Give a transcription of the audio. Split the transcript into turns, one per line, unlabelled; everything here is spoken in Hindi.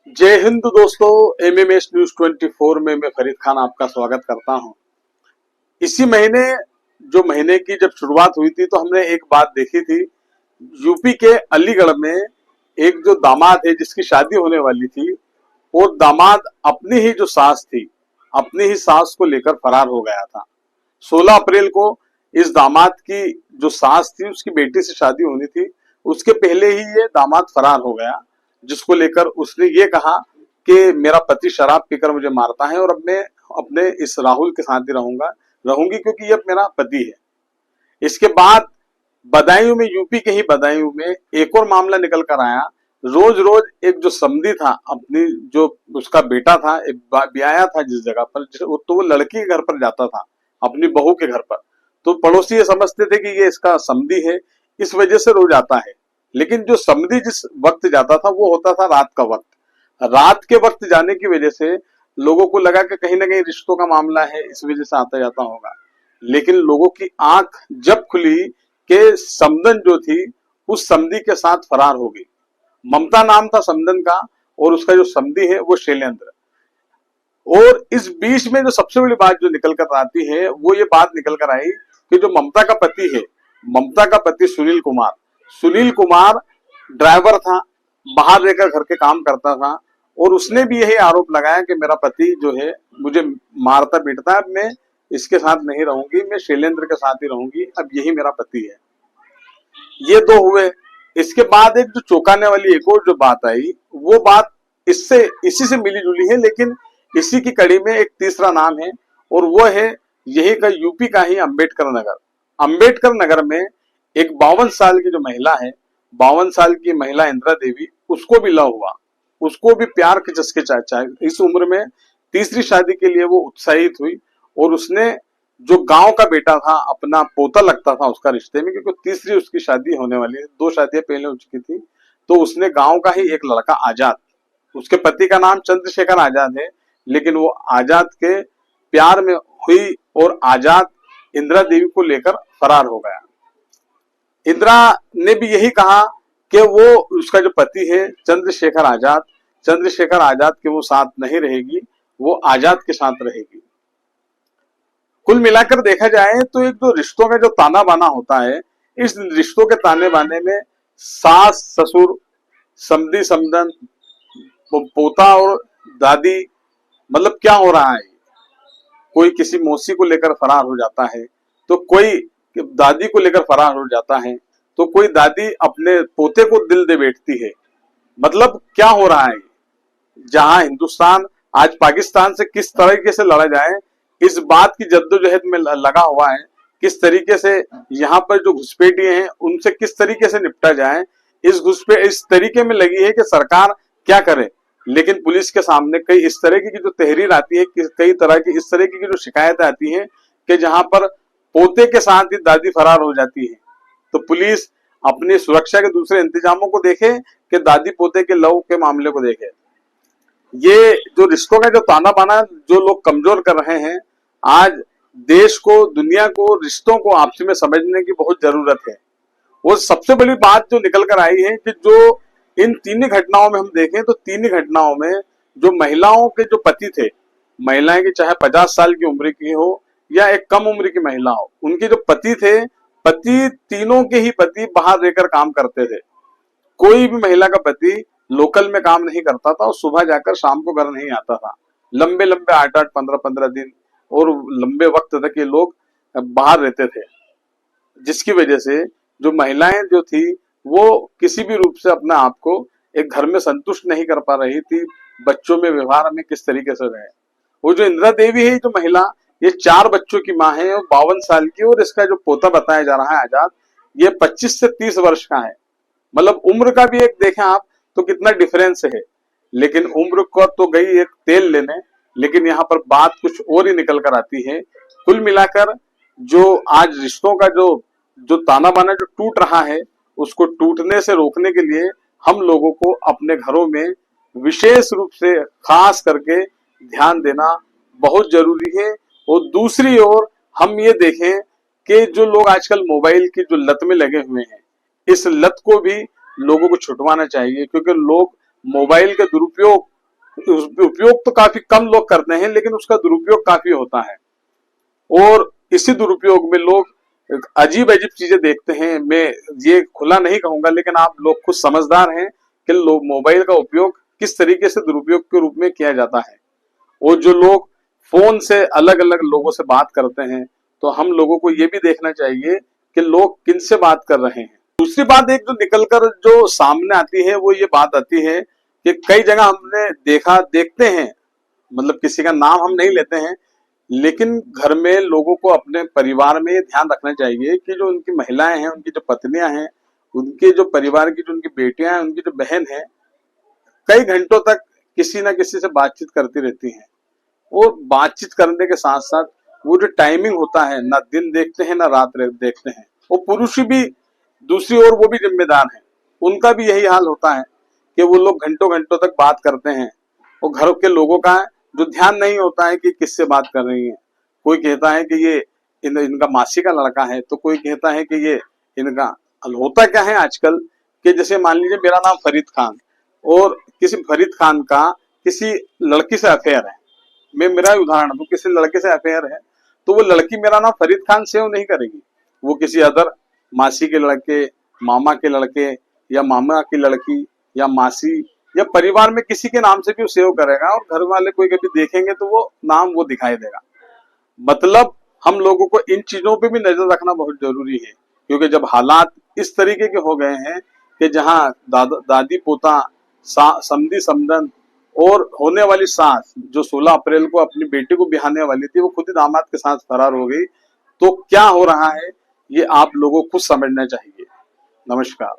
जय हिंद दोस्तों। एमएमएस न्यूज 24 में मैं फरीद खान आपका स्वागत करता हूं। इसी महीने महीने की जब शुरुआत हुई थी तो हमने एक बात देखी थी। यूपी के अलीगढ़ में एक जो दामाद है जिसकी शादी होने वाली थी, वो दामाद अपनी ही जो सास थी, अपनी ही सास को लेकर फरार हो गया था। 16 अप्रैल को इस दामाद की जो सास थी उसकी बेटी से शादी होनी थी, उसके पहले ही ये दामाद फरार हो गया, जिसको लेकर उसने ये कहा कि मेरा पति शराब पीकर मुझे मारता है और अब मैं अपने इस राहुल के साथ ही रहूंगी क्योंकि ये मेरा पति है। इसके बाद बदायूं में, यूपी के ही बदायूं में एक और मामला निकल कर आया। रोज रोज एक जो समधी था, अपनी जो उसका बेटा था, एक ब्याया था जिस जगह पर, तो वो लड़की के घर पर जाता था, अपनी बहू के घर पर। तो पड़ोसी ये समझते थे कि ये इसका समधी है, इस वजह से रोज आता है। लेकिन जो समधी जिस वक्त जाता था वो होता था रात का वक्त। रात के वक्त जाने की वजह से लोगों को लगा कि कहीं ना कहीं रिश्तों का मामला है, इस वजह से आता जाता होगा। लेकिन लोगों की आंख जब खुली कि समधन जो थी उस समधी के साथ फरार हो गई। ममता नाम था समधन का और उसका जो समधी है वो शैलेंद्र। और इस बीच में जो सबसे बड़ी बात जो निकल कर आती है वो ये बात निकल कर आई कि जो ममता का पति है, ममता का पति सुनील कुमार ड्राइवर था, बाहर रहकर घर के काम करता था, और उसने भी यही आरोप लगाया कि मेरा पति जो है मुझे मारता पीटता है, मैं इसके साथ नहीं रहूंगी, मैं शैलेंद्र के साथ ही रहूंगी, अब यही मेरा पति है। ये दो हुए। इसके बाद एक जो चौंकाने वाली एक और जो बात आई, वो बात इसी से मिली जुली है, लेकिन इसी की कड़ी में एक तीसरा नाम है और वो है यही का यूपी का ही अंबेडकर नगर। अंबेडकर नगर में एक 52 साल की जो महिला है, 52 साल की महिला इंदिरा देवी, उसको भी लव हुआ, उसको भी प्यार के चस्के चाचा। इस उम्र में तीसरी शादी के लिए वो उत्साहित हुई और उसने जो गांव का बेटा था, अपना पोता लगता था उसका रिश्ते में, क्योंकि तीसरी उसकी शादी होने वाली है, 2 शादियां पहले हो चुकी थी। तो उसने गांव का ही एक लड़का आजाद, उसके पति का नाम चंद्रशेखर आजाद है, लेकिन वो आजाद के प्यार में हुई और आजाद इंदिरा देवी को लेकर फरार हो गया। इंदिरा ने भी यही कहा कि वो उसका जो पति है चंद्रशेखर आजाद के वो साथ नहीं रहेगी, वो आजाद के साथ रहेगी। कुल मिलाकर देखा जाए तो एक जो रिश्तों का जो ताना बाना होता है, इस रिश्तों के ताने बाने में सास ससुर, समधी समधन, पोता और दादी, मतलब क्या हो रहा है। कोई किसी मौसी को लेकर फरार हो जाता है, तो कोई दादी को लेकर फरार हो जाता है, तो कोई दादी अपने पोते को दिल दे बैठती है। मतलब क्या हो रहा है। जहां हिंदुस्तान आज पाकिस्तान से किस तरीके से लड़ा जाए, इस बात की जद्दोजहद में लगा हुआ है। किस तरीके से यहाँ पर जो घुसपैठिए हैं उनसे किस तरीके से निपटा जाए, इस तरीके में लगी है कि सरकार क्या करे। लेकिन पुलिस के सामने कई इस तरह की जो तहरीर आती है, कई तरह की इस तरह की जो शिकायतें आती हैं कि जहां पर पोते के साथ ही दादी फरार हो जाती है, तो पुलिस अपनी सुरक्षा के दूसरे इंतजामों को देखे कि दादी पोते के लव के मामले को देखे। ये जो रिश्तों का जो ताना बाना जो लोग कमजोर कर रहे हैं, आज देश को, दुनिया को, रिश्तों को आपसी में समझने की बहुत जरूरत है। वो सबसे बड़ी बात जो निकल कर आई है कि जो इन तीन घटनाओं में हम देखें तो तीन घटनाओं में जो महिलाओं के जो पति थे, महिलाएं की चाहे 50 साल की उम्र की हो या एक कम उम्र की महिला हो, उनके जो पति थे, तीनों के ही पति बाहर रहकर काम करते थे। कोई भी महिला का पति लोकल में काम नहीं करता था और सुबह जाकर शाम को घर नहीं आता था। लंबे लंबे 8-8, 15-15 दिन और लंबे वक्त तक ये लोग बाहर रहते थे, जिसकी वजह से जो महिलाएं जो थी वो किसी भी रूप से अपने आप को एक घर में संतुष्ट नहीं कर पा रही थी, बच्चों में, व्यवहार में किस तरीके से रहे। वो जो इंदिरा देवी है जो महिला, ये 4 बच्चों की माँ है और 52 साल की, और इसका जो पोता बताया जा रहा है आजाद, ये 25 से 30 वर्ष का है। मतलब उम्र का भी एक देखें आप तो कितना डिफरेंस है। लेकिन उम्र को तो गई एक तेल लेने, लेकिन यहाँ पर बात कुछ और ही निकल कर आती है। कुल मिलाकर जो आज रिश्तों का जो ताना बाना जो टूट रहा है, उसको टूटने से रोकने के लिए हम लोगों को अपने घरों में विशेष रूप से खास करके ध्यान देना बहुत जरूरी है। और दूसरी ओर हम ये देखें कि जो लोग आजकल मोबाइल की जो लत में लगे हुए हैं, इस लत को भी लोगों को छुटवाना चाहिए, क्योंकि लोग मोबाइल का दुरुपयोग उपयोग तो काफी कम लोग करते हैं, लेकिन उसका दुरुपयोग काफी होता है। और इसी दुरुपयोग में लोग अजीब अजीब चीजें देखते हैं। मैं ये खुला नहीं कहूंगा, लेकिन आप लोग खुद समझदार हैं कि लोग मोबाइल का उपयोग किस तरीके से दुरुपयोग के रूप में किया जाता है। और जो लोग फोन से अलग अलग लोगों से बात करते हैं, तो हम लोगों को ये भी देखना चाहिए कि लोग किन से बात कर रहे हैं। दूसरी बात एक जो निकलकर जो सामने आती है, वो ये बात आती है कि कई जगह हमने देखते हैं, मतलब किसी का नाम हम नहीं लेते हैं, लेकिन घर में लोगों को अपने परिवार में ये ध्यान रखना चाहिए कि जो उनकी महिलाएं हैं, उनकी जो पत्नियां हैं, उनके जो परिवार की जो उनकी बेटियां हैं, उनकी जो बहन है, कई घंटों तक किसी ना किसी से बातचीत करती रहती हैं। और बातचीत करने के साथ साथ वो जो टाइमिंग होता है, ना दिन देखते हैं ना रात देखते हैं। वो पुरुष भी दूसरी ओर वो भी जिम्मेदार हैं, उनका भी यही हाल होता है कि वो लोग घंटों घंटों तक बात करते हैं और घर के लोगों का जो ध्यान नहीं होता है कि किससे बात कर रही है। कोई कहता है कि ये इनका मासी का लड़का है, तो कोई कहता है कि ये इनका। होता क्या है आजकल कि जैसे मान लीजिए मेरा नाम फरीद खान, और किसी फरीद खान का किसी लड़की से अफेयर है, मैं मेरा उदाहरण दूं, किसी लड़के से अफेयर है, तो वो लड़की मेरा नाम फरीद खान सेव नहीं करेगी, वो किसी अदर मासी के लड़के, मामा के लड़के, या मामा की लड़की, या मासी, या परिवार में किसी के नाम से भी वो सेव करेगा। और घर वाले कोई कभी देखेंगे तो वो नाम वो दिखाई देगा। मतलब हम लोगों को इन चीजों पे भी नजर रखना बहुत जरूरी है, क्योंकि जब हालात इस तरीके के हो गए हैं कि जहां दादी पोता, समधी समधन, और होने वाली सास जो 16 अप्रैल को अपनी बेटी को बिहाने वाली थी, वो खुद ही दामाद के साथ फरार हो गई। तो क्या हो रहा है, ये आप लोगों को खुद समझना चाहिए। नमस्कार।